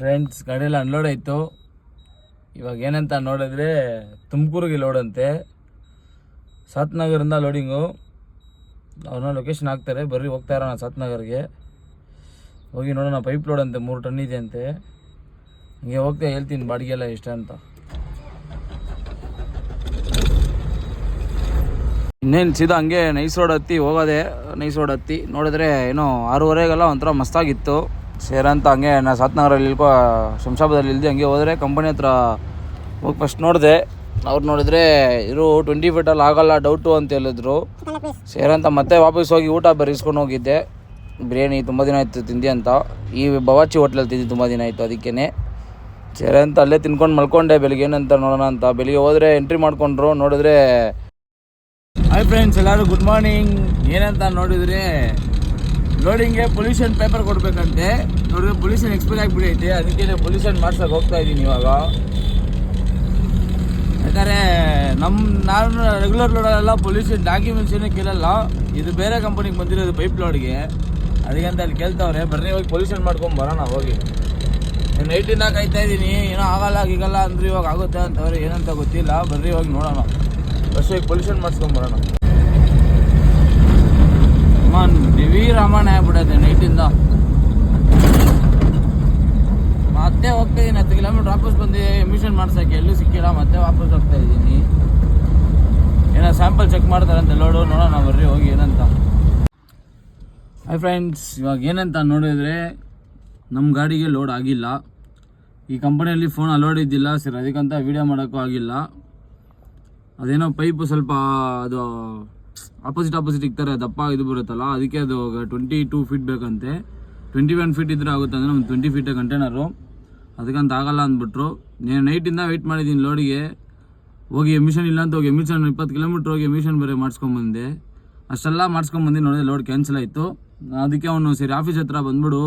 Friends ಗಾಡಿಯೆಲ್ಲ unload ಆಯಿತು. ಇವಾಗ ಏನಂತ ನೋಡಿದ್ರೆ ತುಮಕೂರಿಗೆ ಲೋಡ್ ಅಂತೆ, ಸಾತ್ನಗರಿಂದ ಲೋಡಿಂಗು. ಅವ್ರನ್ನ ಲೊಕೇಶನ್ ಹಾಕ್ತಾರೆ, ಬರ್ರಿ ಹೋಗ್ತಾ ಇರೋಣ ಸಾತ್ನಗರ್ಗೆ. ಹೋಗಿ ನೋಡೋಣ. ಪೈಪ್ ಲೋಡ್ ಅಂತೆ 3 ಟನ್ ಇದೆ ಅಂತೆ. ಹಿಂಗೆ ಹೋಗ್ತಾ ಹೇಳ್ತೀನಿ ಬಾಡಿಗೆ ಎಲ್ಲ ಎಷ್ಟು ಅಂತ. ಇನ್ನೇನು ಸೀದಾ ಹಂಗೆ ನೈಸ್ ರೋಡ್ ಹತ್ತಿ ಹೋಗೋದೆ. ನೈಸ್ ರೋಡ್ ಹತ್ತಿ ನೋಡಿದ್ರೆ ಏನೋ 6:30ಗೆಲ್ಲ ಒಂಥರ ಮಸ್ತಾಗಿತ್ತು ಸೇರಂತ. ಹಂಗೆ ನಾ ಸಾತ್ನಗರಲ್ಲಿ ಶಂಶಾಬಾದಲ್ಲಿ ಇಲ್ದೆ ಹಂಗೆ ಹೋದರೆ ಕಂಪನಿ ಹತ್ರ ಹೋಗಿ ಫಸ್ಟ್ ನೋಡಿದೆ. ಅವ್ರು ನೋಡಿದ್ರೆ ಇರು 20 ಫೀಟಲ್ಲಿ ಆಗೋಲ್ಲ, ಡೌಟು ಅಂತ ಹೇಳಿದ್ರು ಸೇರಂತ. ಮತ್ತೆ ವಾಪಸ್ ಹೋಗಿ ಊಟ ಬರೀಸ್ಕೊಂಡು ಹೋಗಿದ್ದೆ. ಬಿರಿಯಾನಿ ತುಂಬ ದಿನ ಆಯಿತು ತಿಂದೆ ಅಂತ. ಈ ಬವಾಚಿ ಹೋಟ್ಲಲ್ಲಿ ತಿಂದು ತುಂಬ ದಿನ ಆಯಿತು, ಅದಕ್ಕೇ ಸೇರಂತ ಅಲ್ಲೇ ತಿನ್ಕೊಂಡು ಮಲ್ಕೊಂಡೆ. ಬೆಳಿಗ್ಗೆ ಏನಂತ ನೋಡೋಣ ಅಂತ ಬೆಳಿಗ್ಗೆ ಹೋದರೆ ಎಂಟ್ರಿ ಮಾಡಿಕೊಂಡ್ರು. ನೋಡಿದ್ರೆ ಹಾಯ್ ಫ್ರೆಂಡ್ಸ್, ಎಲ್ಲರೂ ಗುಡ್ ಮಾರ್ನಿಂಗ್. ಏನಂತ ನೋಡಿದರೆ ಲೋಡಿಂಗ್ಗೆ ಪೊಲ್ಯೂಷನ್ ಪೇಪರ್ ಕೊಡಬೇಕಂತೆ. ನೋಡಿದ್ರೆ ಪೊಲ್ಯೂಷನ್ ಎಕ್ಸ್ಪೈರ್ ಆಗಿಬಿಡೈತೆ, ಅದಕ್ಕೆ ಪೊಲ್ಯೂಷನ್ ಮಾಡ್ಸೋಕೆ ಹೋಗ್ತಾ ಇದ್ದೀನಿ ಇವಾಗ. ಯಾಕಂದರೆ ನಾನು ರೆಗ್ಯುಲರ್ ಲೋಡಲ್ಲೆಲ್ಲ ಪೊಲ್ಯೂಷನ್ ಡಾಕ್ಯುಮೆಂಟ್ಸೇನೇ ಕೇಳಲ್ಲ. ಇದು ಬೇರೆ ಕಂಪನಿಗೆ ಬಂದಿರೋದು ಪೈಪ್ ಲೋಡ್ಗೆ, ಅದಕ್ಕೆ ಅಂತ ಅಲ್ಲಿ ಕೇಳ್ತಾವ್ರೆ. ಬರ್ರಿ ಹೋಗಿ ಪೊಲ್ಯೂಷನ್ ಮಾಡ್ಕೊಂಡು ಬರೋಣ. ಹೋಗಿ ನೈಟಿಂದ ಕಾಯ್ತಾ ಇದ್ದೀನಿ, ಏನೋ ಆಗಲ್ಲ ಗೀಗಲ್ಲ ಅಂದ್ರೆ ಇವಾಗ ಆಗುತ್ತೆ ಅಂತವ್ರೆ, ಏನಂತ ಗೊತ್ತಿಲ್ಲ. ಬರ್ರಿ ಹೋಗಿ ನೋಡೋಣ, ಫಸ್ಟ್ ಹೋಗಿ ಪೊಲ್ಯೂಷನ್ ಮಾಡಿಸ್ಕೊಂಬರೋಣ. ಹೆವಿ ರಾಮಾಯಣ ಆಗ್ಬಿಡತ್ತೆ ನೈಟಿಂದ. ಮತ್ತೆ ಹೋಗ್ತಾ ಇದ್ದೀನಿ 10 ಕಿಲೋಮೀಟ್ರ್ ವಾಪಸ್ ಬಂದು ಎಮಿಷನ್ ಮಾಡ್ಸೋಕ್ಕೆ ಎಲ್ಲೂ ಸಿಕ್ಕಿಲ್ಲ. ಮತ್ತೆ ವಾಪಸ್ ಹೋಗ್ತಾ ಇದ್ದೀನಿ. ಏನೋ ಸ್ಯಾಂಪಲ್ ಚೆಕ್ ಮಾಡ್ತಾರಂತೆ ಲೋಡು, ನೋಡೋಣ ಬರ್ರಿ ಹೋಗಿ ಏನಂತ. ಹಾಯ್ ಫ್ರೆಂಡ್ಸ್, ಇವಾಗ ಏನಂತ ನೋಡಿದರೆ ನಮ್ಮ ಗಾಡಿಗೆ ಲೋಡ್ ಆಗಿಲ್ಲ. ಈ ಕಂಪನಿಯಲ್ಲಿ ಫೋನ್ ಅಲೋಡ್ ಇದ್ದಿಲ್ಲ ಸರ್, ಅದಕ್ಕಂತ ವೀಡಿಯೋ ಮಾಡೋಕ್ಕೂ ಆಗಿಲ್ಲ. ಅದೇನೋ ಪೈಪು ಸ್ವಲ್ಪ ಅದು ಆಪೋಸಿಟ್ ಇಕ್ತಾರೆ, ದಪ್ಪ ಇದು ಬರುತ್ತಲ್ಲ, ಅದಕ್ಕೆ ಅದು 22 ಫೀಟ್ ಬೇಕಂತೆ. 21 ಫೀಟ್ ಇದ್ರೆ ಆಗುತ್ತೆ ಅಂದರೆ ನಮ್ಮ 20 ಫೀಟ್ ಕಂಟೈನರು, ಅದಕ್ಕಂತ ಆಗಲ್ಲ ಅಂದ್ಬಿಟ್ರು. నేను ನೈಟಿಂದ ವೆಯ್ಟ್ ಮಾಡಿದ್ದೀನಿ ಲೋಡಿಗೆ. ಹೋಗಿ ಎಮಿಷನ್ ಇಲ್ಲ ಅಂತ ಹೋಗಿ ಎಮಿಷನ್ 20 ಕಿಲೋಮೀಟ್ರ್ ಹೋಗಿ ಎಮಿಷನ್ ಬೇರೆ ಮಾಡಿಸ್ಕೊಂಬಂದೆ. ಅಷ್ಟೆಲ್ಲ ಮಾಡಿಸ್ಕೊಂಬಂದು ನೋಡಿದ್ರೆ ಲೋಡ್ ಕ್ಯಾನ್ಸಲ್ ಆಯಿತು. ಅದಕ್ಕೆ ಅವನು ಸರಿ ಆಫೀಸ್ ಹತ್ರ ಬಂದ್ಬಿಡು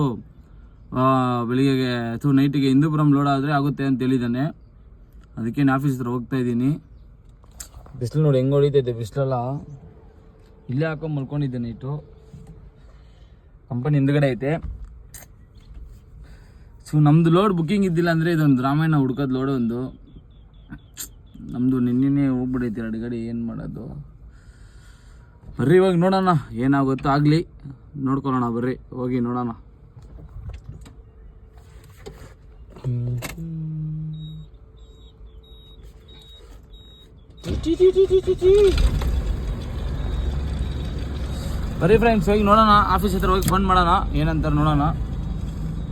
ಬೆಳಿಗ್ಗೆಗೆ ನೈಟಿಗೆ ಹಿಂದೂಪುರಂ ಲೋಡ್ ಆದರೆ ಆಗುತ್ತೆ ಅಂತ ಹೇಳಿದ್ದಾನೆ. ಅದಕ್ಕೆ ಆಫೀಸ್ ಹತ್ರ ಹೋಗ್ತಾ ಇದ್ದೀನಿ. ಬಿಸಿಲು ನೋಡಿ ಹೆಂಗೆ ಹೊಡಿತೈತೆ ಬಿಸಿಲೆಲ್ಲ. ಇಲ್ಲೇ ಹಾಕೊಂಡು ಮಲ್ಕೊಂಡಿದ್ದೆ ನೈಟು. ಕಂಪನಿ ಹಿಂದ್ಗಡೆ ಐತೆ. ಸೊ ನಮ್ಮದು ಲೋಡ್ ಬುಕ್ಕಿಂಗ್ ಇದ್ದಿಲ್ಲ ಅಂದರೆ ಇದೊಂದು ರಾಮಾಯಣ ಹುಡ್ಕೋದು ಲೋಡ್ ಒಂದು. ನಮ್ಮದು ನಿನ್ನೆ ಹೋಗ್ಬಿಡೈತೆ 2 ಗಾಡಿ, ಏನು ಮಾಡೋದು. ಬರ್ರಿ ಇವಾಗ ನೋಡೋಣ, ಏನಾಗುತ್ತೋ ಆಗಲಿ ನೋಡ್ಕೊಳ್ಳೋಣ. ಬರ್ರಿ ಹೋಗಿ ನೋಡೋಣ. ಬರೀ ಫ್ರೆಂಡ್ಸ್ ಹೋಗಿ ನೋಡೋಣ, ಆಫೀಸ್ ಹತ್ರ ಹೋಗಿ ಫೋನ್ ಮಾಡೋಣ ಏನಂತಾರೆ ನೋಡೋಣ.